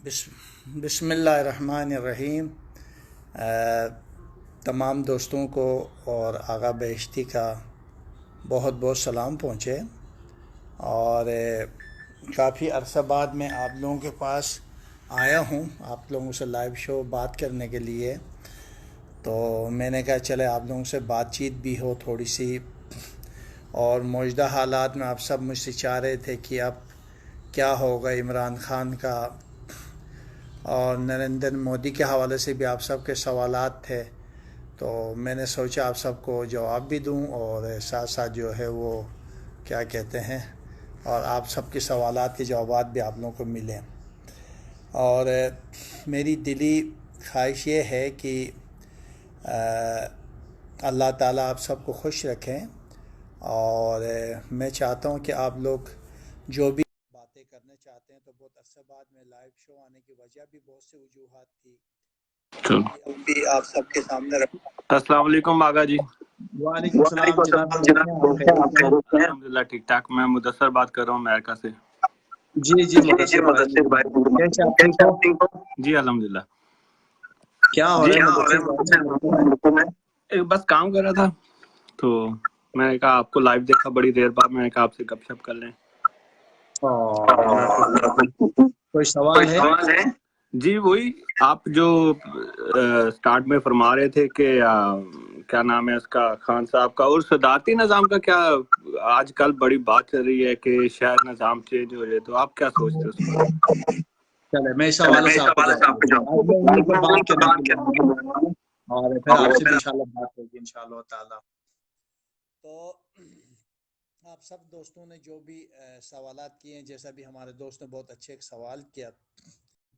بسم اللہ الرحمن الرحیم۔ تمام دوستوں کو اور آغا بہشتی کا بہت بہت سلام پہنچے، اور کافی عرصہ بعد میں آپ لوگوں کے پاس آیا ہوں آپ لوگوں سے لائیو شو بات کرنے کے لیے۔ تو میں نے کہا چلے آپ لوگوں سے بات چیت بھی ہو تھوڑی سی، اور موجودہ حالات میں آپ سب مجھ سے چاہ رہے تھے کہ اب کیا ہوگا عمران خان کا، اور نریندر مودی کے حوالے سے بھی آپ سب کے سوالات تھے، تو میں نے سوچا آپ سب کو جواب بھی دوں اور ساتھ ساتھ جو ہے وہ کیا کہتے ہیں، اور آپ سب کے سوالات کے جوابات بھی آپ لوگوں کو ملیں۔ اور میری دلی خواہش یہ ہے کہ اللہ تعالیٰ آپ سب کو خوش رکھیں، اور میں چاہتا ہوں کہ آپ لوگ جو بھی باتیں کرنا چاہتے ہیں، تو بہت عرصہ بعد میں لائیو شو آنے کی وجہ بھی بہت سے وجوہات تھی، وہ بھی آپ سب کے سامنے رکھا۔ السلام علیکم آغا جی۔ وعلیکم السلام جناب، الحمدللہ ٹھیک ٹھاک۔ میں مدثر بات کر رہا ہوں امریکہ سے۔ جی مدثر بھائی، کیسے آپ ٹھیک ہو؟ جی الحمدللہ۔ کیا ہو رہا ہے مدثر بھائی؟ بس کام کر رہا تھا، تو میں نے کہا آپ کو لائیو دیکھا بڑی دیر بعد، میں نے کہا آپ سے گپ شپ کر لیں۔ کوئی سوال ہے؟ جی وہی آپ جو سٹارٹ میں فرما رہے تھے کہ کیا نام ہے اس کا، خان صاحب کا، اور صدارتی نظام کا کیا آج کل بڑی بات چل رہی ہے کہ شاید نظام چینج ہو جائے، تو آپ کیا سوچتے ہیں اس پر؟ چلے میں اس حوالے سے آپ کو جواب اور پھر آپ سے بھی انشاءاللہ بات ہوگی انشاءاللہ تعالی۔ تو آپ سب دوستوں نے جو بھی سوالات کیے ہیں، جیسا بھی ہمارے دوست نے بہت اچھے ایک سوال کیا،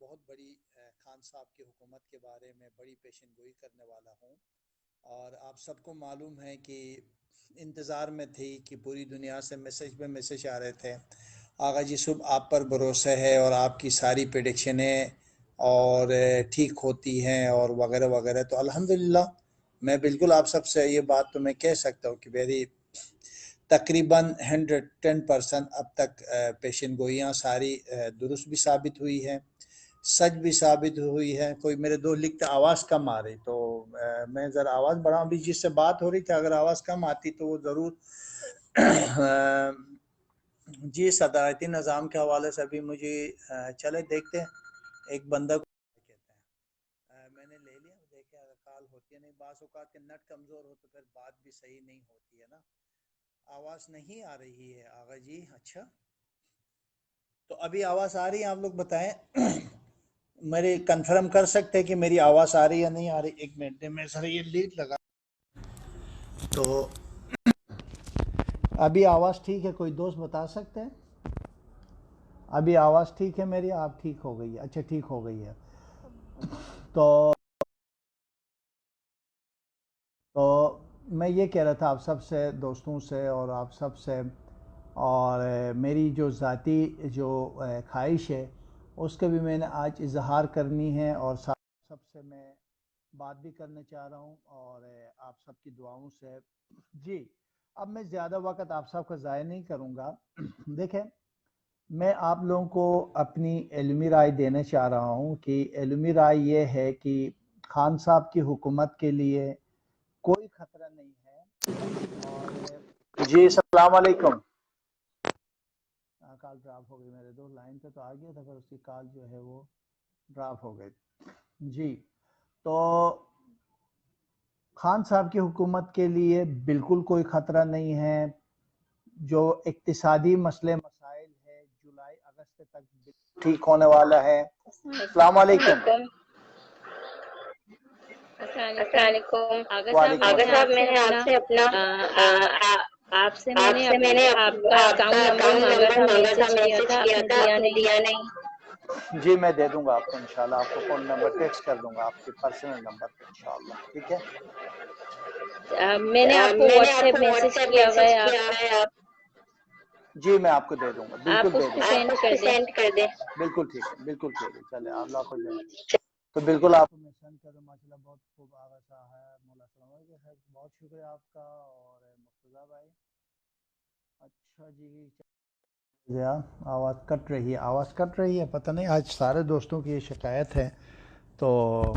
بہت بڑی خان صاحب کی حکومت کے بارے میں بڑی پیشن گوئی کرنے والا ہوں، اور آپ سب کو معلوم ہے کہ انتظار میں تھی کہ پوری دنیا سے میسج پہ میسج آ رہے تھے، آغا جی صبح آپ پر بھروسہ ہے اور آپ کی ساری پریڈکشنیں اور ٹھیک ہوتی ہیں اور وغیرہ وغیرہ۔ تو الحمدللہ میں بالکل آپ سب سے یہ بات تو میں کہہ سکتا ہوں کہ میری تقریباً 110% اب تک پیشن گوئیاں ساری درست بھی ثابت ہوئی ہیں، سچ بھی ثابت ہوئی ہے۔ کوئی میرے دوست لکھتے آواز کم آ رہی، تو میں ذرا آواز بڑھاؤں، بھی جس سے بات ہو رہی تھی اگر آواز کم آتی تو وہ ضرور جی صدارتی نظام کے حوالے سے بھی مجھے چلے دیکھتے ہیں، ایک بندہ کو کہتے ہیں میں نے لے لیا، دیکھے اگر کال ہوتی ہے، نہیں بعض اوقات کے نیٹ کمزور ہو تو پھر بات بھی صحیح نہیں ہوتی ہے نا۔ آواز نہیں آ رہی ہے آغا جی؟ اچھا تو ابھی آواز آ رہی ہے؟ آپ لوگ بتائیں، میری کنفرم کر سکتے ہیں کہ میری آواز آ رہی ہے یا نہیں آ رہی؟ ایک منٹ میں سر یہ لیٹ لگا، تو ابھی آواز ٹھیک ہے؟ کوئی دوست بتا سکتے ہیں ابھی آواز ٹھیک ہے میری؟ آپ ٹھیک ہو گئی ہے؟ اچھا ٹھیک ہو گئی ہے۔ تو میں یہ کہہ رہا تھا آپ سب سے دوستوں سے اور آپ سب سے، اور میری جو ذاتی جو خواہش ہے اس کا بھی میں نے آج اظہار کرنی ہے، اور سب سے میں بات بھی کرنا چاہ رہا ہوں، اور آپ سب کی دعاؤں سے۔ جی اب میں زیادہ وقت آپ سب کا ضائع نہیں کروں گا۔ دیکھیں میں آپ لوگوں کو اپنی علمی رائے دینا چاہ رہا ہوں، کہ علمی رائے یہ ہے کہ خان صاحب کی حکومت کے لیے کوئی خطرہ نہیں ہے۔ اور جی السلام علیکم، کال ڈراپ ہو گئی، میرے دو لائن پہ تو آ گیا تھا، پھر اس کی کال جو ہے وہ ڈراپ ہو گئی۔ جی تو خان صاحب کی حکومت کے لیے بالکل کوئی خطرہ نہیں ہے۔ جو اقتصادی مسائل ہے جولائی اگست تک ٹھیک ہونے والا ہے۔ السلام علیکم۔ السلام علیکم آغا صاحب، میں نے آپ سے اپنا آپ سے میں نے آپ کا اکاؤنٹ نمبر مانگا تھا، میسج کیا تھا، آپ نے دیا نہیں۔ جی میں دے دوں گا آپ کو انشاءاللہ، آپ کو فون نمبر ٹیکسٹ کر دوں گا آپ کے پرسنل نمبر پہ انشاءاللہ، ٹھیک ہے؟ میں نے آپ کو واٹس ایپ میسج کیا ہوا ہے، آپ جی میں آپ کو دے دوں گا، بالکل آپ دے اس دوں پہ گا، سینڈ کر دیں۔ بالکل ٹھیک ہے، بالکل ٹھیک ہے، چلے اللہ کو جائے تو بالکل آپ میں سینڈ کر دوں۔ ماشاءاللہ بہت خوب آغا صاحب ہے، مولا السلام علیکم، بہت شکریہ آپ کا، اور مرتضیٰ بھائی اچھا جی آواز کٹ رہی ہے پتہ نہیں، آج سارے دوستوں کی یہ شکایت ہے تو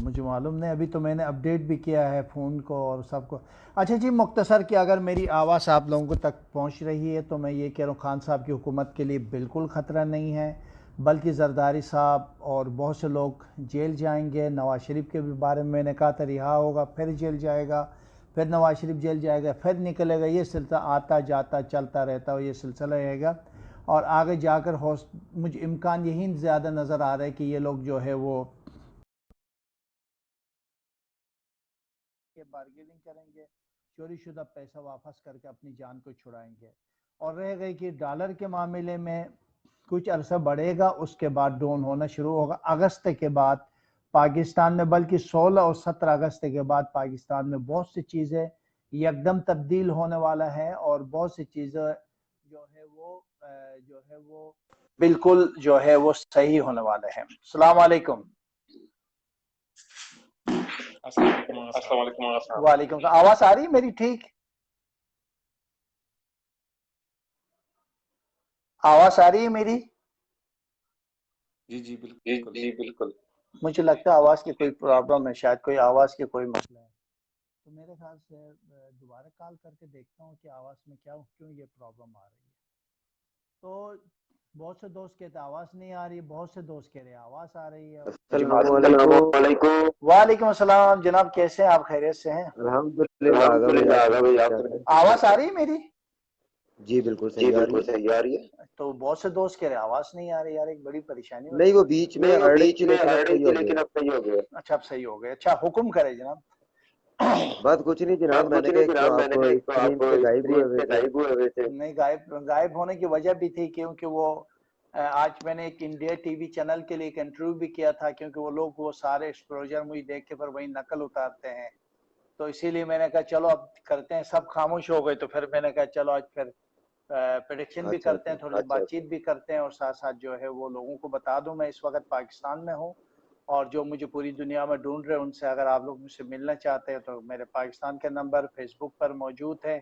مجھے معلوم نہیں، ابھی تو میں نے اپڈیٹ بھی کیا ہے فون کو اور سب کو۔ اچھا جی، مختصر کہ اگر میری آواز آپ لوگوں تک پہنچ رہی ہے تو میں یہ کہہ رہا ہوں، خان صاحب کی حکومت کے لیے بالکل خطرہ نہیں ہے، بلکہ زرداری صاحب اور بہت سے لوگ جیل جائیں گے۔ نواز شریف کے بھی بارے میں نے کہا تھا رہا ہوگا، پھر جیل جائے گا، پھر نواز شریف جیل جائے گا، پھر نکلے گا، یہ سلسلہ آتا جاتا چلتا رہتا ہے، یہ سلسلہ رہے گا۔ اور آگے جا کر مجھے امکان یہی زیادہ نظر آ رہا ہے کہ یہ لوگ جو ہے وہ بارگیننگ کریں گے، چوری شدہ پیسہ واپس کر کے اپنی جان کو چھڑائیں گے۔ اور رہ گئی کہ ڈالر کے معاملے میں کچھ عرصہ بڑھے گا، اس کے بعد ڈاؤن ہونا شروع ہوگا۔ اگست کے بعد پاکستان میں، بلکہ 16 اور 17 اگست کے بعد پاکستان میں بہت سی چیزیں یکدم تبدیل ہونے والا ہے، اور بہت سی چیزیں جو ہے وہ بالکل جو ہے وہ صحیح ہونے والے ہیں۔ السلام علیکم۔ السلام علیکم۔ وعلیکم السلام۔ آواز آ رہی ہے میری ٹھیک؟ آواز آ رہی ہے میری؟ جی بالکل۔ مجھے لگتا ہے آواز کی کوئی پرابلم ہے، شاید کوئی آواز کی کوئی مسئلہ ہے، تو میرے خیال سے دوبارہ کال کر کے دیکھتا ہوں کہ آواز میں کیوں یہ پرابلم آ رہی ہے۔ تو بہت سے دوست کہتے ہیں آواز نہیں آ رہی، بہت سے دوست کہہ رہے ہیں آواز آ رہی ہے۔ السلام علیکم۔ وعلیکم السلام جناب، کیسے ہیں آپ؟ خیریت سے ہیں؟ الحمدللہ آگا بھائی، آواز آ رہی ہے میری؟ جی بالکل صحیح آ رہی ہے۔ تو بہت سے دوست کہہ رہے ہیں آواز نہیں آ رہی، یار ایک بڑی پریشانی نہیں، وہ بیچ میں اڑ رہی تھی لیکن اب صحیح ہو گیا۔ اچھا اب صحیح ہو گیا۔ اچھا حکم کرے جناب۔ بات کچھ نہیں جناب، میں نے کہا کہ آپ اسکرین پہ غائب ہوئے تھے۔ نہیں، غائب ہونے کی وجہ بھی تھی کیونکہ وہ آج میں نے ایک انڈیا ٹی وی چینل کے لیے ایک انٹرویو بھی کیا تھا، کیونکہ وہ لوگ وہ سارے ایکسپلوژر مجھے دیکھ کے پھر وہی نقل اتارتے ہیں، تو اسی لیے میں نے کہا چلو اب کرتے ہیں، سب خاموش ہو گئے تو پھر میں نے کہا چلو آج پھر پریڈکشن بھی کرتے ہیں، تھوڑی بات چیت بھی کرتے ہیں، اور ساتھ ساتھ جو ہے وہ لوگوں کو بتا دوں میں اس وقت پاکستان میں ہوں، اور جو مجھے پوری دنیا میں ڈھونڈ رہے ہیں ان سے اگر آپ لوگ مجھ سے ملنا چاہتے ہیں تو میرے پاکستان کے نمبر فیس بک پر موجود ہے،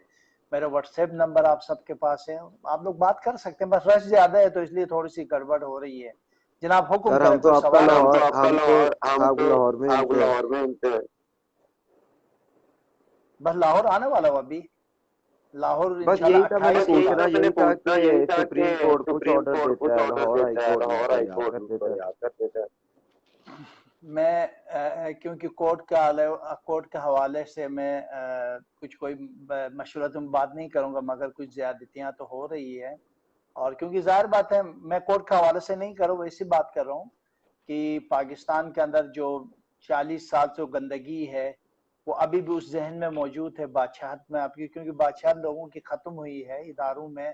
میرا واٹس ایپ نمبر آپ سب کے پاس ہے، آپ لوگ بات کر سکتے ہیں، بس رش زیادہ ہے تو اس لیے تھوڑی سی گڑبڑ ہو رہی ہے۔ جناب حکم کریں، کوئی سوال؟ لاہور میں بس لاہور آنے والا ہوں ابھی، لاہور بس یہی تھا، میں نے 28 پوچھنا یہی تھا کہ سپریم کورٹ کچھ آرڈر دیتا ہے لاہور ہائی کورٹ میں یاد کر دیتا ہے۔ میں کیونکہ کورٹ کے حوالے سے میں کچھ کوئی مشورت میں بات نہیں کروں گا، مگر کچھ زیادتیاں تو ہو رہی ہے، اور کیونکہ ظاہر بات ہے میں کورٹ کے حوالے سے نہیں کروں، اسی بات کر رہا ہوں کہ پاکستان کے اندر جو 40 سال سے گندگی ہے وہ ابھی بھی اس ذہن میں موجود ہے بادشاہت میں، کیونکہ بادشاہت لوگوں کی ختم ہوئی ہے، اداروں میں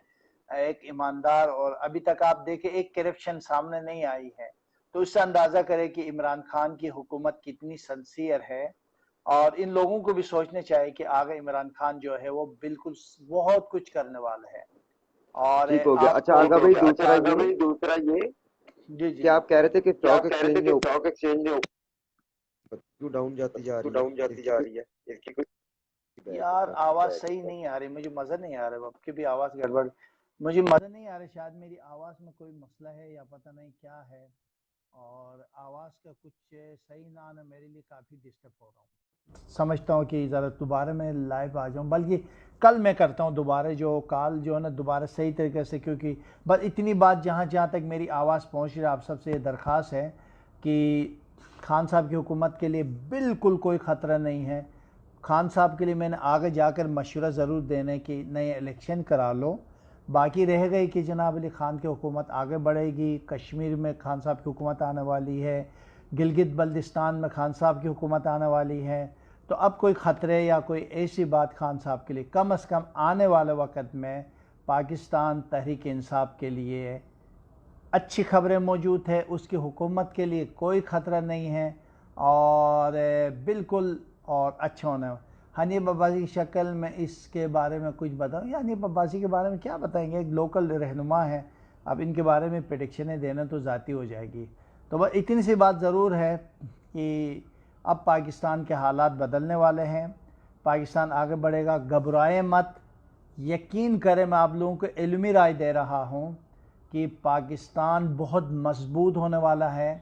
ایک ایماندار، اور ابھی تک آپ دیکھیں ایک کرپشن سامنے نہیں آئی ہے، تو اس سے اندازہ کرے کہ عمران خان کی حکومت کتنی سنسیئر ہے، اور ان لوگوں کو بھی سوچنے چاہیے کہ آگے عمران خان جو ہے وہ بالکل بہت کچھ کرنے والا ہے۔ اور ٹھیک ہو گیا۔ اچھا آگا بھائی، دوسرا یہ جی کہ آپ کہہ رہے تھے کہ اسٹاک ایکسچینج کیوں ڈاؤن جاتی جا رہی ہے؟ یار آواز صحیح نہیں آ رہی، مجھے مزہ نہیں آ رہا، اب کی بھی آواز گڑبڑ، مجھے مزہ نہیں آ رہا، شاید میری آواز میں کوئی مسئلہ ہے یا پتہ نہیں کیا ہے، اور آواز کا کچھ صحیح نہ آنا میرے لیے کافی ڈسٹرب ہو رہا ہوں، سمجھتا ہوں کہ ذرا دوبارہ میں لائیو آ جاؤں، بلکہ کل میں کرتا ہوں دوبارہ جو کال جو ہے نا دوبارہ صحیح طریقے سے، کیونکہ بس اتنی بات جہاں تک میری آواز پہنچ رہی ہے، آپ سب سے یہ درخواست ہے کہ خان صاحب کی حکومت کے لیے بالکل کوئی خطرہ نہیں ہے۔ خان صاحب کے لیے میں نے آگے جا کر مشورہ ضرور دینے کہ نئے الیکشن کرا لو، باقی رہ گئی کہ جناب علی خان کی حکومت آگے بڑھے گی، کشمیر میں خان صاحب کی حکومت آنے والی ہے، گلگت بلتستان میں خان صاحب کی حکومت آنے والی ہے، تو اب کوئی خطرے یا کوئی ایسی بات خان صاحب کے لیے کم از کم آنے والے وقت میں پاکستان تحریک انصاف کے لیے اچھی خبریں موجود ہے، اس کی حکومت کے لیے کوئی خطرہ نہیں ہے، اور بالکل اور اچھا ہونا ہے۔ حنیف عباسی کی شکل میں اس کے بارے میں کچھ بتاؤں، یا حنیف عباسی کے بارے میں کیا بتائیں گے، ایک لوکل رہنما ہے، اب ان کے بارے میں پریڈکشنیں دینا تو ذاتی ہو جائے گی، تو بس اتنی سی بات ضرور ہے کہ اب پاکستان کے حالات بدلنے والے ہیں، پاکستان آگے بڑھے گا، گھبرائے مت، یقین کریں، میں آپ لوگوں کو علمی رائے دے رہا ہوں کہ پاکستان بہت مضبوط ہونے والا ہے،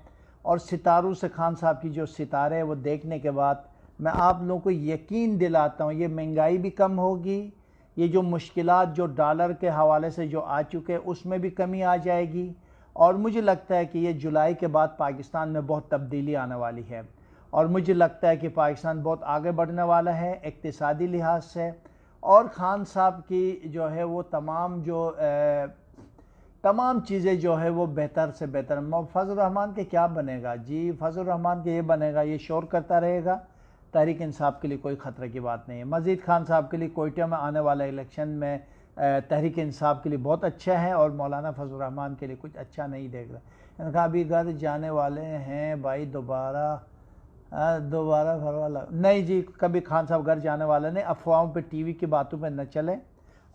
اور ستاروں سے خان صاحب کی جو ستارے ہیں وہ دیکھنے کے بعد میں آپ لوگوں کو یقین دلاتا ہوں یہ مہنگائی بھی کم ہوگی، یہ جو مشکلات جو ڈالر کے حوالے سے جو آ چکے اس میں بھی کمی آ جائے گی، اور مجھے لگتا ہے کہ یہ جولائی کے بعد پاکستان میں بہت تبدیلی آنے والی ہے، اور مجھے لگتا ہے کہ پاکستان بہت آگے بڑھنے والا ہے اقتصادی لحاظ سے، اور خان صاحب کی جو ہے وہ تمام چیزیں جو ہے وہ بہتر سے بہتر۔ فضل الرحمان کے کیا بنے گا جی؟ فضل الرحمان کے یہ بنے گا، یہ شور کرتا رہے گا، تحریک انصاف کے لیے کوئی خطرے کی بات نہیں ہے۔ مزید خان صاحب کے لیے کوئٹہ میں آنے والا الیکشن میں تحریک انصاف کے لیے بہت اچھا ہے، اور مولانا فضل الرحمان کے لیے کچھ اچھا نہیں دیکھ رہا۔ ان کا ابھی گھر جانے والے ہیں بھائی، دوبارہ نہیں جی، کبھی خان صاحب گھر جانے والے نہیں، افواہوں پہ ٹی وی کی باتوں پہ نہ چلیں۔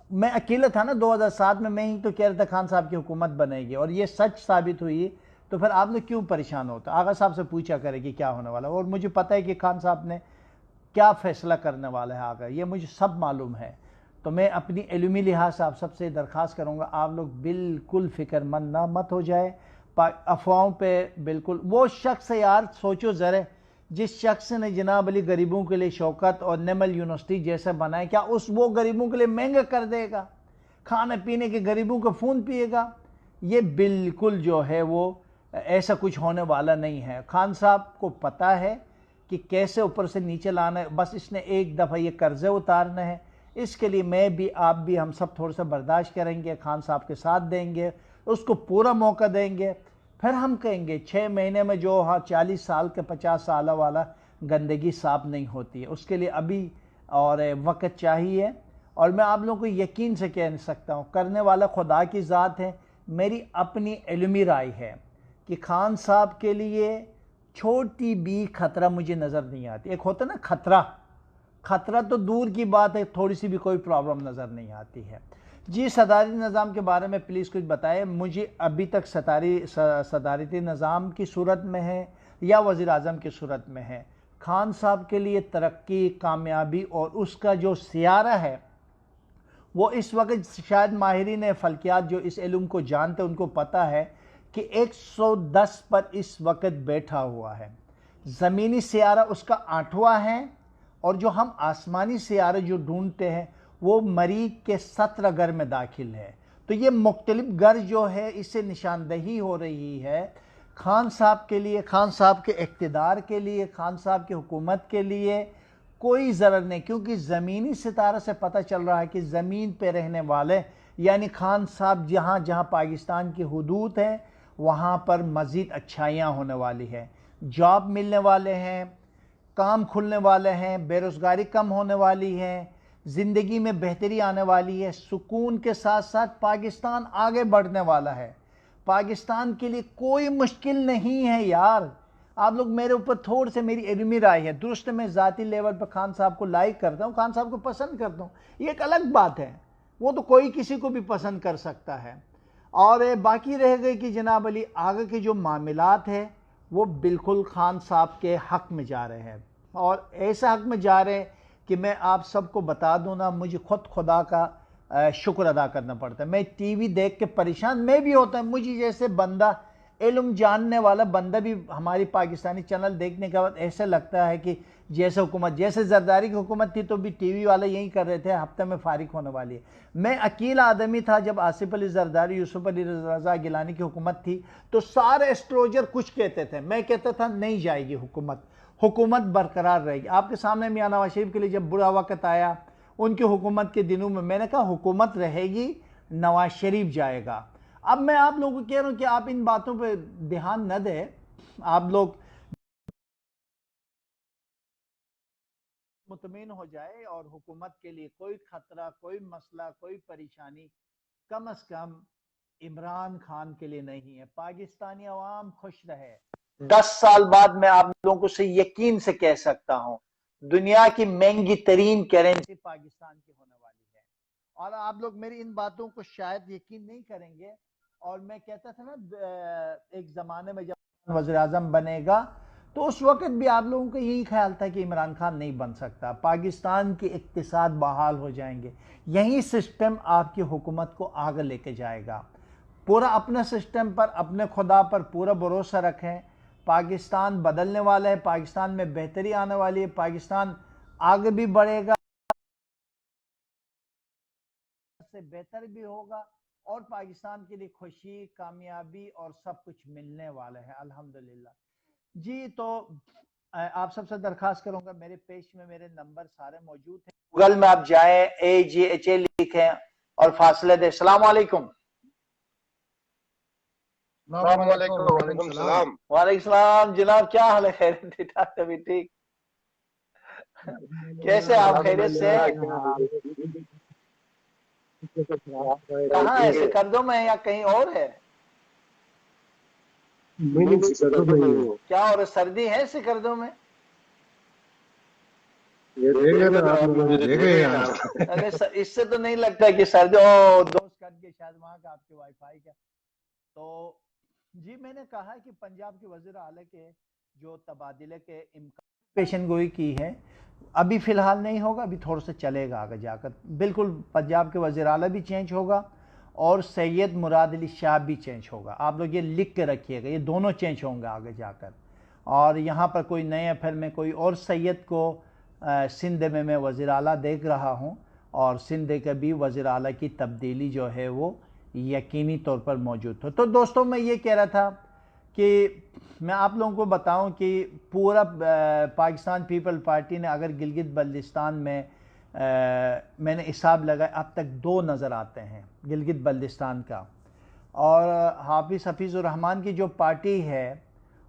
میں اکیلا تھا نا 2007 میں ہی تو کہہ رہا تھا خان صاحب کی حکومت بنے گی، اور یہ سچ ثابت ہوئی، تو پھر آپ نے کیوں پریشان ہوتا؟ آغا صاحب سے پوچھا کرے کہ کیا ہونے والا، اور مجھے پتہ ہے کہ خان صاحب نے کیا فیصلہ کرنے والا ہے آگے، یہ مجھے سب معلوم ہے۔ تو میں اپنی علمی لحاظ سے آپ سب سے درخواست کروں گا، آپ لوگ بالکل فکر مند نہ مت ہو جائے افواہوں پہ۔ بالکل وہ شخص یار سوچو ذرا، جس شخص نے جناب علی غریبوں کے لیے شوکت اور نمل یونیورسٹی جیسے بنائے، کیا وہ غریبوں کے لیے مہنگا کر دے گا؟ کھانے پینے کے غریبوں کو فون پیے گا؟ یہ بالکل جو ہے وہ ایسا کچھ ہونے والا نہیں ہے۔ خان صاحب کو پتہ ہے کہ کیسے اوپر سے نیچے لانا ہے، بس اس نے ایک دفعہ یہ قرضے اتارنا ہے۔ اس کے لیے میں بھی، آپ بھی، ہم سب تھوڑا سا برداشت کریں گے، خان صاحب کے ساتھ دیں گے، اس کو پورا موقع دیں گے، پھر ہم کہیں گے 6 مہینے میں جو 40 سال کے 50 سالہ والا گندگی صاف نہیں ہوتی ہے، اس کے لیے ابھی اور وقت چاہیے۔ اور میں آپ لوگوں کو یقین سے کہہ سکتا ہوں، کرنے والا خدا کی ذات ہے۔ میری اپنی علمی رائے ہے کہ خان صاحب کے لیے چھوٹی بھی خطرہ مجھے نظر نہیں آتی۔ ایک ہوتا نا خطرہ تو دور کی بات ہے، تھوڑی سی بھی کوئی پرابلم نظر نہیں آتی ہے۔ جی صدارتی نظام کے بارے میں پلیز کچھ بتائیں مجھے، ابھی تک صدارتی نظام کی صورت میں ہے یا وزیر اعظم کی صورت میں ہے؟ خان صاحب کے لیے ترقی، کامیابی اور اس کا جو سیارہ ہے وہ اس وقت شاید ماہرین فلکیات جو اس علم کو جانتے ان کو پتہ ہے کہ 110 پر اس وقت بیٹھا ہوا ہے۔ زمینی سیارہ اس کا 8واں ہے، اور جو ہم آسمانی سیارے جو ڈھونڈتے ہیں وہ مریخ کے 17 گھر میں داخل ہے۔ تو یہ مختلف گھر جو ہے اس سے نشاندہی ہو رہی ہے خان صاحب کے لیے، خان صاحب کے اقتدار کے لیے، خان صاحب کی حکومت کے لیے کوئی ضرر نہیں، کیونکہ زمینی ستارہ سے پتہ چل رہا ہے کہ زمین پہ رہنے والے یعنی خان صاحب جہاں جہاں پاکستان کی حدود ہیں وہاں پر مزید اچھائیاں ہونے والی ہے، جاب ملنے والے ہیں، کام کھلنے والے ہیں، بے روزگاری کم ہونے والی ہے، زندگی میں بہتری آنے والی ہے، سکون کے ساتھ ساتھ پاکستان آگے بڑھنے والا ہے۔ پاکستان کے لیے کوئی مشکل نہیں ہے یار۔ آپ لوگ میرے اوپر تھوڑ سے، میری علمی رائے ہے، درست میں ذاتی لیول پر خان صاحب کو لائک کرتا ہوں، خان صاحب کو پسند کرتا ہوں، یہ ایک الگ بات ہے، وہ تو کوئی کسی کو بھی پسند کر سکتا ہے۔ اور باقی رہ گئی کہ جناب علی آگے کے جو معاملات ہیں وہ بالکل خان صاحب کے حق میں جا رہے ہیں، اور ایسا حق میں جا رہے ہیں کہ میں آپ سب کو بتا دوں نا، مجھے خود خدا کا شکر ادا کرنا پڑتا ہے۔ میں ٹی وی دیکھ کے پریشان میں بھی ہوتا ہوں، مجھے جیسے بندہ، علم جاننے والا بندہ بھی ہماری پاکستانی چینل دیکھنے کے بعد ایسا لگتا ہے کہ جیسے حکومت، جیسے زرداری کی حکومت تھی تو بھی ٹی وی والے یہی کر رہے تھے ہفتے میں فارغ ہونے والی ہے۔ میں اکیلا آدمی تھا جب آصف علی زرداری، یوسف علی رضا گیلانی کی حکومت تھی، تو سارے اسٹروجر کچھ کہتے تھے، میں کہتا تھا نہیں جائے گی حکومت برقرار رہے گی۔ آپ کے سامنے میاں نواز شریف کے لیے جب برا وقت آیا ان کی حکومت کے دنوں میں نے کہا حکومت رہے گی، نواز شریف جائے گا۔ اب میں آپ لوگوں کو کہہ رہا ہوں کہ آپ ان باتوں پہ دھیان نہ دیں، آپ لوگ مطمئن ہو جائے، اور حکومت کے لیے کوئی خطرہ، کوئی مسئلہ، کوئی پریشانی کم از کم عمران خان کے لیے نہیں ہے۔ پاکستانی عوام خوش رہے۔ 10 سال بعد میں آپ لوگوں سے یقین سے کہہ سکتا ہوں دنیا کی مہنگی ترین کرنسی پاکستان کی ہونے والی ہے، اور آپ لوگ میری ان باتوں کو شاید یقین نہیں کریں گے۔ اور میں کہتا تھا نا ایک زمانے میں جب وزیر اعظم بنے گا تو اس وقت بھی آپ لوگوں کا یہی خیال تھا کہ عمران خان نہیں بن سکتا، پاکستان کی اقتصاد بحال ہو جائیں گے، یہی سسٹم آپ کی حکومت کو آگے لے کے جائے گا۔ پورا اپنے سسٹم پر، اپنے خدا پر پورا بھروسہ رکھیں. پاکستان بدلنے والا ہے، پاکستان میں بہتری آنے والی ہے، پاکستان آگے بھی بڑھے گا، سے بہتر بھی ہوگا، اور پاکستان کے لیے خوشی، کامیابی اور سب کچھ ملنے والا ہے الحمدللہ. جی تو آپ سب سے درخواست کروں گا، میرے پیج میں میرے نمبر سارے موجود ہیں، گوگل میں آپ جائیں AGHA لکھیں اور فاصلے دیں. السلام علیکم. السلام علیکم. وعلیکم السلام. وعلیکم السلام جناب، کیا حال ہے؟ خیریت ٹھیک ٹھاک؟ ابھی ٹھیک؟ کیسے آپ؟ خیریت سے؟ کہاں ہے؟ سکردو میں یا کہیں اور ہے؟ کیا اور سردی ہے سکردو میں؟ اس سے تو نہیں لگتا کہ سردی. دوست کر کے شاید وہاں کا آپ کے وائی فائی کا. تو جی میں نے کہا کہ پنجاب کے وزیر اعلیٰ کے جو تبادلے کے امکان پیشن گوئی کی ہے، ابھی فی الحال نہیں ہوگا، ابھی تھوڑا سا چلے گا آگے جا کر. بالکل پنجاب کے وزیر اعلیٰ بھی چینج ہوگا اور سید مراد علی شاہ بھی چینج ہوگا. آپ لوگ یہ لکھ کے رکھیے گا، یہ دونوں چینج ہوں گے آگے جا کر. اور یہاں پر کوئی نئے پھر میں کوئی اور سید کو سندھ میں وزیر اعلیٰ دیکھ رہا ہوں، اور سندھ کے بھی وزیر اعلیٰ کی تبدیلی جو ہے وہ یقینی طور پر موجود ہو. تو دوستوں میں یہ کہہ رہا تھا کہ میں آپ لوگوں کو بتاؤں کہ پورا پاکستان پیپل پارٹی نے اگر گلگت بلتستان میں میں نے حساب لگایا اب تک 2 نظر آتے ہیں گلگت بلتستان کا، اور حفیظ الرحمان کی جو پارٹی ہے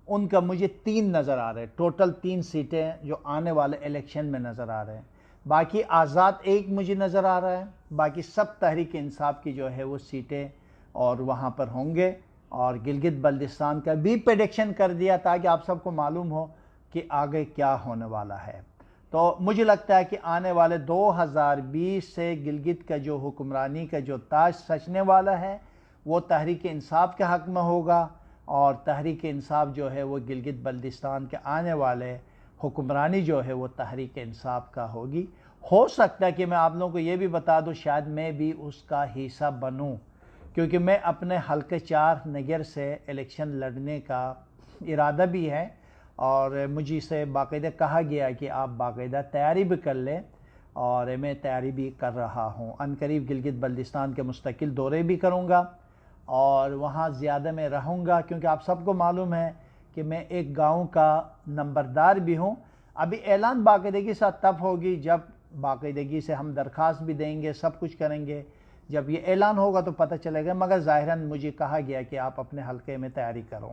ان کا مجھے 3 نظر آ رہے ہیں. ٹوٹل 3 سیٹیں جو آنے والے الیکشن میں نظر آ رہے ہیں. باقی آزاد 1 مجھے نظر آ رہا ہے، باقی سب تحریک انصاف کی جو ہے وہ سیٹیں اور وہاں پر ہوں گے. اور گلگت بلتستان کا بھی پریڈکشن کر دیا تاکہ آپ سب کو معلوم ہو کہ آگے کیا ہونے والا ہے. تو مجھے لگتا ہے کہ آنے والے 2020 سے گلگت کا جو حکمرانی کا جو تاج سجنے والا ہے وہ تحریک انصاف کے حق میں ہوگا، اور تحریک انصاف جو ہے وہ گلگت بلتستان کے آنے والے حکمرانی جو ہے وہ تحریک انصاف کا ہوگی. ہو سکتا ہے کہ میں آپ لوگوں کو یہ بھی بتا دوں شاید میں بھی اس کا حصہ بنوں، کیونکہ میں اپنے حلقے 4 نگر سے الیکشن لڑنے کا ارادہ بھی ہے، اور مجھے سے باقاعدہ کہا گیا کہ آپ باقاعدہ تیاری بھی کر لیں، اور میں تیاری بھی کر رہا ہوں. عنقریب گلگت بلتستان کے مستقل دورے بھی کروں گا اور وہاں زیادہ میں رہوں گا، کیونکہ آپ سب کو معلوم ہے کہ میں ایک گاؤں کا نمبردار بھی ہوں. ابھی اعلان باقاعدگی سے تب ہوگی جب باقاعدگی سے ہم درخواست بھی دیں گے، سب کچھ کریں گے، جب یہ اعلان ہوگا تو پتہ چلے گا. مگر ظاہراً مجھے کہا گیا کہ آپ اپنے حلقے میں تیاری کرو،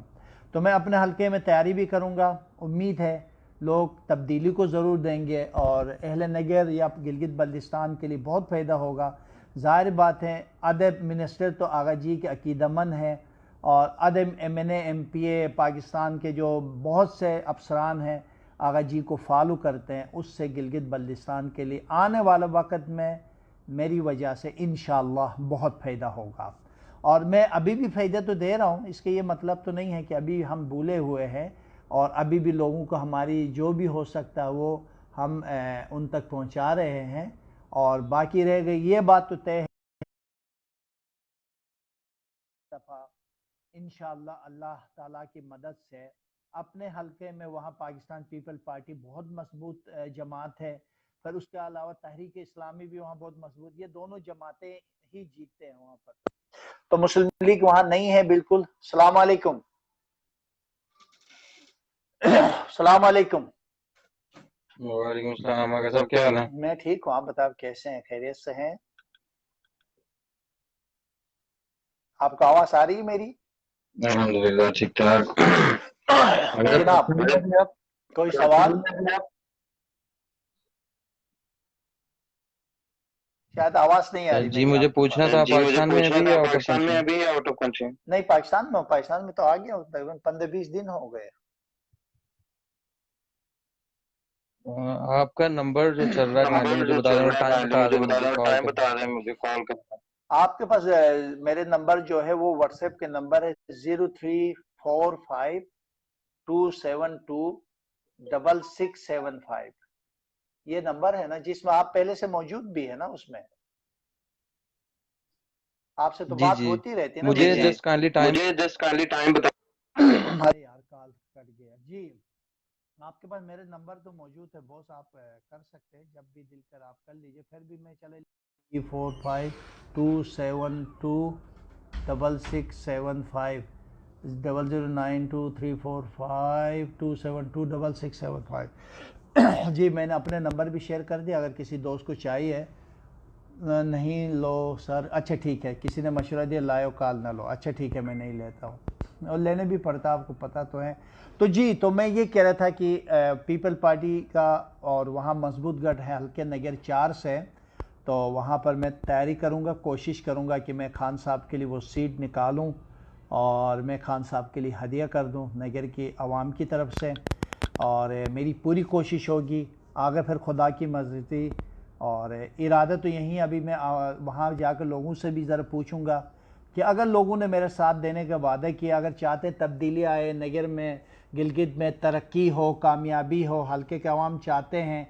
تو میں اپنے حلقے میں تیاری بھی کروں گا. امید ہے لوگ تبدیلی کو ضرور دیں گے، اور اہل نگر یا گلگت بلتستان کے لیے بہت فائدہ ہوگا. ظاہر بات ہے ادب منسٹر تو آغا جی کے عقیدہ مند ہے، اور ادب MNA MPA پاکستان کے جو بہت سے افسران ہیں آغا جی کو فالو کرتے ہیں. اس سے گلگت بلتستان کے لیے آنے والے وقت میں میری وجہ سے انشاءاللہ بہت فائدہ ہوگا. اور میں ابھی بھی فائدہ تو دے رہا ہوں، اس کے یہ مطلب تو نہیں ہے کہ ابھی ہم بھولے ہوئے ہیں، اور ابھی بھی لوگوں کو ہماری جو بھی ہو سکتا ہے وہ ہم ان تک پہنچا رہے ہیں. اور باقی رہ گئی یہ بات تو طے ہے انشاءاللہ اللہ تعالیٰ کی مدد سے اپنے حلقے میں وہاں پاکستان پیپل پارٹی بہت مضبوط جماعت ہے، پھر اس کے علاوہ تحریک اسلامی بھی وہاں بہت مضبوط، یہ دونوں جماعتیں ہی جیتتے ہیں وہاں پر. تو مسلم لیگ وہاں نہیں ہے بالکل. السلام علیکم. السلام علیکم. وعلیکم السلام. آقا صاحب کیا حال ہے؟ میں ٹھیک ہوں، آپ بتاؤ کیسے ہیں؟ خیریت سے ہیں؟ آپ کو آواز آ رہی ہے میری؟ الحمدللہ ٹھیک ٹھاک. جناب کوئی سوال؟ شاید آواز نہیں آ رہی جی مجھے پوچھنا تھا پاکستان میں ابھی یا آؤٹ آف کنٹری؟ یا آؤٹ آف کنٹری؟ نہیں پاکستان میں تو آ گیا، تقریباً 15-20 دن ہو گئے. آپ کا نمبر جو چل رہا ہے کائنڈلی مجھے بتا دیں، ٹائم بتا دیں مجھے کال کرنا. آپ کے پاس میرے نمبر جو ہے وہ واٹس ایپ کے نمبر ہے 0345272675. یہ نمبر ہے نا جس میں آپ پہلے سے موجود بھی ہے نا اس میں. آپ سے تو جی بات جی ہوتی رہتی ہے نا مجھے میری۔ جسٹ کائنڈلی ٹائم ارے یار کال کٹ گیا جی۔ آپ کے پاس میرے نمبر تو موجود ہے بوس، آپ کر سکتے ہیں جب بھی دل کر آپ کر لیجئے، پھر بھی میں چلے 45272667 0092345272675 جی میں نے اپنے نمبر بھی شیئر کر دیا، اگر کسی دوست کو چاہیے۔ نہیں لو سر، اچھا ٹھیک ہے، کسی نے مشورہ دیا لائیو کال نہ لو، اچھا ٹھیک ہے میں نہیں لیتا ہوں، اور لینے بھی پڑتا آپ کو پتہ تو ہے۔ تو جی تو میں یہ کہہ رہا تھا کہ پیپل پارٹی کا اور وہاں مضبوط گڑھ ہے حلقہ نگر 4 سے، تو وہاں پر میں تیاری کروں گا، کوشش کروں گا کہ میں خان صاحب کے لیے وہ سیٹ نکالوں اور میں خان صاحب کے لیے ہدیہ کر دوں نگر کی عوام کی طرف سے، اور میری پوری کوشش ہوگی آگے پھر خدا کی مرضی، اور ارادہ تو یہی ابھی میں وہاں جا کر لوگوں سے بھی ذرا پوچھوں گا کہ اگر لوگوں نے میرے ساتھ دینے کا وعدہ کیا، اگر چاہتے تبدیلی آئے نگر میں، گلگت میں ترقی ہو، کامیابی ہو، حلقے کے عوام چاہتے ہیں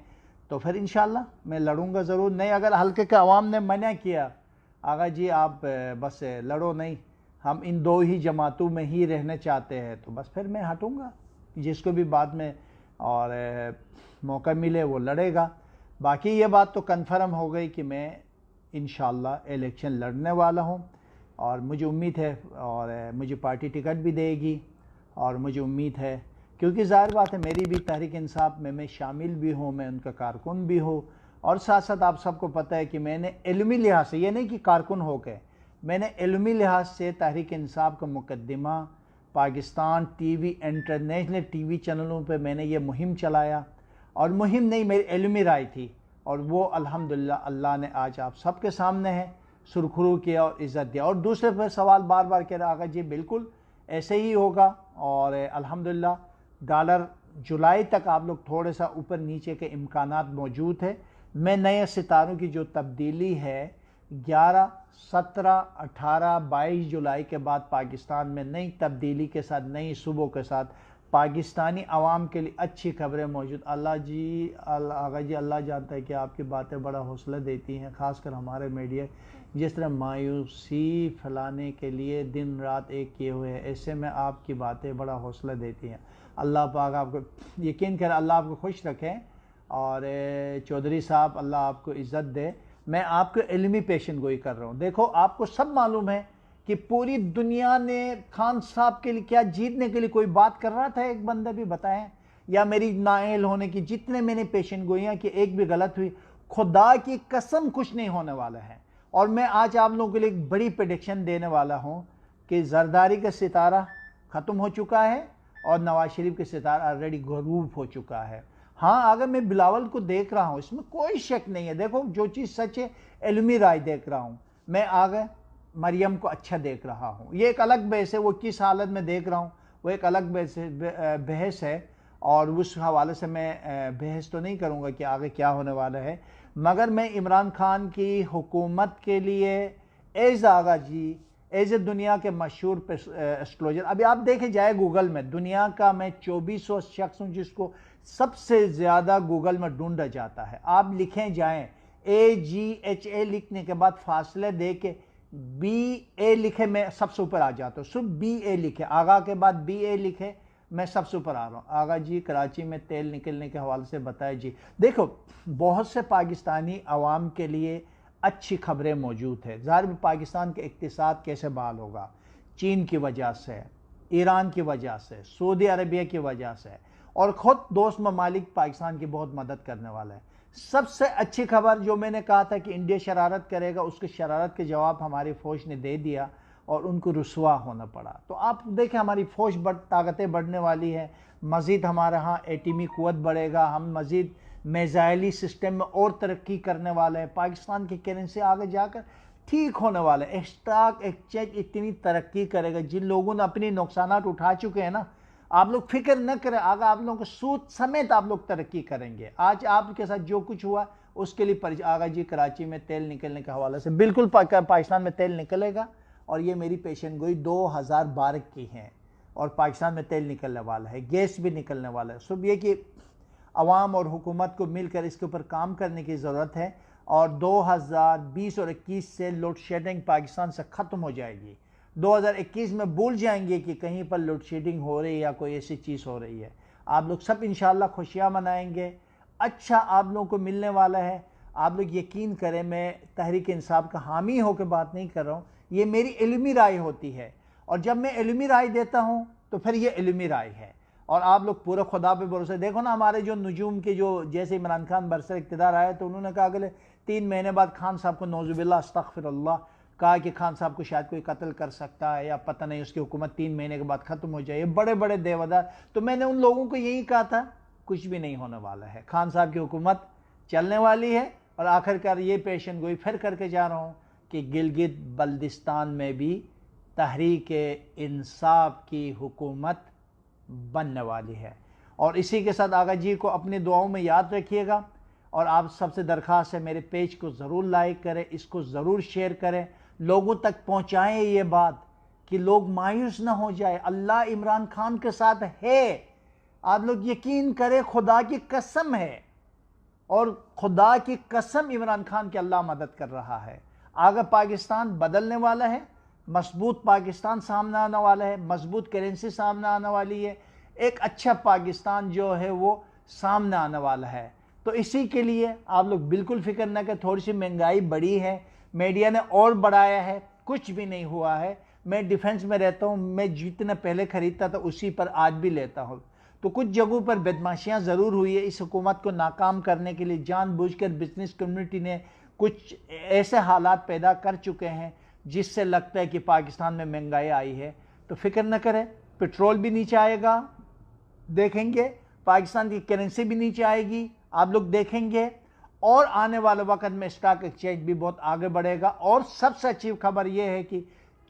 تو پھر انشاءاللہ میں لڑوں گا ضرور۔ نہیں اگر حلقے کے عوام نے منع کیا آغا جی آپ بس لڑو نہیں، ہم ان دو ہی جماعتوں میں ہی رہنا چاہتے ہیں، تو بس پھر میں ہٹوں گا، جس کو بھی بعد میں اور موقع ملے وہ لڑے گا۔ باقی یہ بات تو کنفرم ہو گئی کہ میں انشاءاللہ الیکشن لڑنے والا ہوں، اور مجھے امید ہے اور مجھے پارٹی ٹکٹ بھی دے گی، اور مجھے امید ہے کیونکہ ظاہر بات ہے میری بھی تحریک انصاف میں شامل بھی ہوں، میں ان کا کارکن بھی ہوں، اور ساتھ ساتھ آپ سب کو پتہ ہے کہ میں نے علمی لحاظ سے، یہ نہیں کہ کارکن ہو کے، میں نے علمی لحاظ سے تحریک انصاف کا مقدمہ Pakistan T V international T V چینلوں پہ میں نے یہ مہم چلایا، اور مہم نہیں میری علمی رائے تھی، اور وہ الحمدللہ اللہ نے آج آپ سب کے سامنے ہے سرخرو کیا اور عزت دیا۔ اور دوسرے پہ سوال بار بار کہہ رہا آقا جی بالکل ایسے ہی ہوگا، اور الحمدللہ ڈالر جولائی تک آپ لوگ تھوڑے سا اوپر نیچے کے امکانات موجود ہے۔ میں نئے ستاروں کی جو تبدیلی ہے 11 17 18 22 جولائی کے بعد پاکستان میں نئی تبدیلی کے ساتھ، نئی صبح کے ساتھ پاکستانی عوام کے لیے اچھی خبریں موجود۔ اللہ جی آغا جی اللہ جانتا ہے کہ آپ کی باتیں بڑا حوصلہ دیتی ہیں، خاص کر ہمارے میڈیا جس طرح مایوسی پھیلانے کے لیے دن رات ایک کیے ہوئے ہیں، ایسے میں آپ کی باتیں بڑا حوصلہ دیتی ہیں۔ اللہ پاک آپ کو یقین کرے، اللہ آپ کو خوش رکھے، اور چودھری صاحب اللہ آپ کو عزت دے۔ میں آپ کو علمی پیشن گوئی کر رہا ہوں، دیکھو آپ کو سب معلوم ہے کہ پوری دنیا نے خان صاحب کے لیے کیا جیتنے کے لیے کوئی بات کر رہا تھا، ایک بندہ بھی بتائیں، یا میری نااہل ہونے کی جتنے میں نے پیشن گوئیاں کہ ایک بھی غلط ہوئی، خدا کی قسم کچھ نہیں ہونے والا ہے۔ اور میں آج آپ لوگوں کے لیے ایک بڑی پریڈکشن دینے والا ہوں کہ زرداری کا ستارہ ختم ہو چکا ہے، اور نواز شریف کے ستارہ آلریڈی غروب ہو چکا ہے۔ ہاں اگر میں بلاول کو دیکھ رہا ہوں اس میں کوئی شک نہیں ہے، دیکھو جو چیز سچ ہے علمی رائے دیکھ رہا ہوں میں، آگے مریم کو اچھا دیکھ رہا ہوں، یہ ایک الگ بحث ہے، وہ کس حالت میں دیکھ رہا ہوں وہ ایک الگ بحث ہے، اور اس حوالے سے میں بحث تو نہیں کروں گا کہ آگے کیا ہونے والا ہے، مگر میں عمران خان کی حکومت کے لیے ایز آغا جی ایز دنیا کے مشہور اسٹروجر، ابھی آپ دیکھیں جائے گوگل میں، دنیا کا میں 2400 شخص ہوں جس کو سب سے زیادہ گوگل میں ڈھونڈا جاتا ہے، آپ لکھیں جائیں AGHA لکھنے کے بعد فاصلے دے کے BA لکھے میں سب سے اوپر آ جاتا ہوں، صرف BA لکھے، آغا کے بعد BA لکھے میں سب سے اوپر آ رہا ہوں۔ آغا جی کراچی میں تیل نکلنے کے حوالے سے بتائے جی، دیکھو بہت سے پاکستانی عوام کے لیے اچھی خبریں موجود ہیں، ظاہر پاکستان کے اقتصاد کیسے بحال ہوگا، چین کی وجہ سے، ایران کی وجہ سے، سعودی عربیہ کی وجہ سے، اور خود دوست ممالک پاکستان کی بہت مدد کرنے والا ہے۔ سب سے اچھی خبر جو میں نے کہا تھا کہ انڈیا شرارت کرے گا، اس کی شرارت کے جواب ہماری فوج نے دے دیا اور ان کو رسوا ہونا پڑا۔ تو آپ دیکھیں ہماری فوج طاقتیں بڑھنے والی ہے، مزید ہمارے ہاں ایٹمی قوت بڑھے گا، ہم مزید میزائلی سسٹم میں اور ترقی کرنے والے ہیں، پاکستان کی کرنسی آگے جا کر ٹھیک ہونے والا ہے، اسٹاک ایکسچینج اتنی ترقی کرے گا، جن لوگوں نے اپنی نقصانات اٹھا چکے ہیں نا، آپ لوگ فکر نہ کریں، آگے آپ لوگوں کو سود سمیت آپ لوگ ترقی کریں گے۔ آج آپ کے ساتھ جو کچھ ہوا اس کے لیے آگا جی کراچی میں تیل نکلنے کے حوالے سے بالکل پاکستان میں تیل نکلے گا، اور یہ میری پیشن گوئی 2012 کی ہے، اور پاکستان میں تیل نکلنے والا ہے، گیس بھی نکلنے والا ہے۔ صرف یہ کہ عوام اور حکومت کو مل کر اس کے اوپر کام کرنے کی ضرورت ہے، اور 2020 اور 21 سے لوڈ شیڈنگ پاکستان سے ختم ہو جائے گی. 2021 میں بھول جائیں گے کہ کہیں پر لوڈ شیڈنگ ہو رہی ہے یا کوئی ایسی چیز ہو رہی ہے. آپ لوگ سب انشاءاللہ خوشیاں منائیں گے. اچھا آپ لوگوں کو ملنے والا ہے. آپ لوگ یقین کریں میں تحریک انصاف کا حامی ہو کے بات نہیں کر رہا ہوں, یہ میری علمی رائے ہوتی ہے, اور جب میں علمی رائے دیتا ہوں تو پھر یہ علمی رائے ہے. اور آپ لوگ پورے خدا پہ بھروسے دیکھو نا, ہمارے جو نجوم کے جو جیسے عمران خان برسر اقتدار آئے تو انہوں نے کہا اگلے 3 مہینے بعد خان صاحب کو نعوذ باللہ استغفر اللہ کہا کہ خان صاحب کو شاید کوئی قتل کر سکتا ہے یا پتہ نہیں اس کی حکومت 3 مہینے کے بعد ختم ہو جائے. بڑے بڑے دیودار. تو میں نے ان لوگوں کو یہی کہا تھا کچھ بھی نہیں ہونے والا ہے, خان صاحب کی حکومت چلنے والی ہے. اور آخر کار یہ پیشن گوئی پھر کر کے جا رہا ہوں کہ گلگت بلتستان میں بھی تحریک انصاف کی حکومت بننے والی ہے. اور اسی کے ساتھ آغا جی کو اپنی دعاؤں میں یاد رکھیے گا, اور آپ سب سے درخواست ہے میرے پیج کو ضرور لائک کریں, اس کو ضرور شیئر کریں, لوگوں تک پہنچائیں یہ بات کہ لوگ مایوس نہ ہو جائے. اللہ عمران خان کے ساتھ ہے, آپ لوگ یقین کریں, خدا کی قسم ہے, اور خدا کی قسم عمران خان کی اللہ مدد کر رہا ہے. آگے پاکستان بدلنے والا ہے, مضبوط پاکستان سامنے آنے والا ہے, مضبوط کرنسی سامنے آنے والی ہے, ایک اچھا پاکستان جو ہے وہ سامنے آنے والا ہے. تو اسی کے لیے آپ لوگ بالکل فکر نہ کہ تھوڑی سی مہنگائی بڑھی ہے, میڈیا نے اور بڑھایا ہے, کچھ بھی نہیں ہوا ہے. میں ڈیفنس میں رہتا ہوں, میں جتنا پہلے خریدتا تھا اسی پر آج بھی لیتا ہوں. تو کچھ جگہوں پر بدماشیاں ضرور ہوئی ہے. اس حکومت کو ناکام کرنے کے لیے جان بوجھ کر بزنس کمیونٹی نے کچھ ایسے حالات پیدا کر چکے ہیں جس سے لگتا ہے کہ پاکستان میں مہنگائی آئی ہے. تو فکر نہ کریں, پٹرول بھی نیچے آئے گا, دیکھیں گے, پاکستان کی کرنسی بھی نیچے آئے گی, آپ لوگ دیکھیں گے, اور آنے والے وقت میں اسٹاک ایکسچینج بھی بہت آگے بڑھے گا. اور سب سے اچھی خبر یہ ہے کہ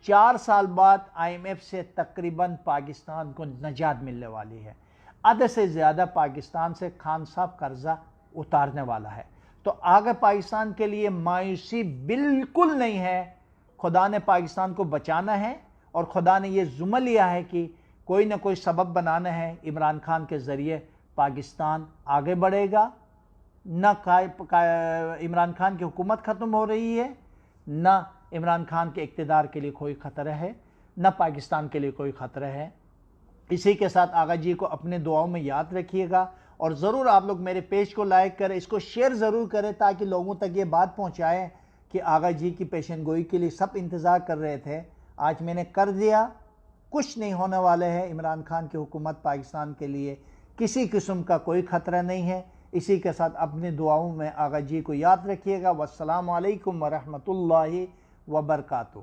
4 سال بعد IMF سے تقریباً پاکستان کو نجات ملنے والی ہے. آدھے سے زیادہ پاکستان سے خان صاحب قرضہ اتارنے والا ہے. تو آگے پاکستان کے لیے مایوسی بالکل نہیں ہے. خدا نے پاکستان کو بچانا ہے, اور خدا نے یہ ذمہ لیا ہے کہ کوئی نہ کوئی سبب بنانا ہے. عمران خان کے ذریعے پاکستان آگے بڑھے گا. نہ عمران خان کی حکومت ختم ہو رہی ہے, نہ عمران خان کے اقتدار کے لیے کوئی خطرہ ہے, نہ پاکستان کے لیے کوئی خطرہ ہے. اسی کے ساتھ آغا جی کو اپنے دعاؤں میں یاد رکھیے گا, اور ضرور آپ لوگ میرے پیج کو لائک کریں, اس کو شیئر ضرور کریں تاکہ لوگوں تک یہ بات پہنچائیں کہ آغا جی کی پیشن گوئی کے لیے سب انتظار کر رہے تھے. آج میں نے کر دیا, کچھ نہیں ہونے والے ہیں. عمران خان کی حکومت پاکستان کے لیے کسی قسم کا کوئی خطرہ نہیں ہے. اسی کے ساتھ اپنی دعاؤں میں آغا جی کو یاد رکھیے گا. والسلام علیکم ورحمۃ اللہ وبرکاتہ.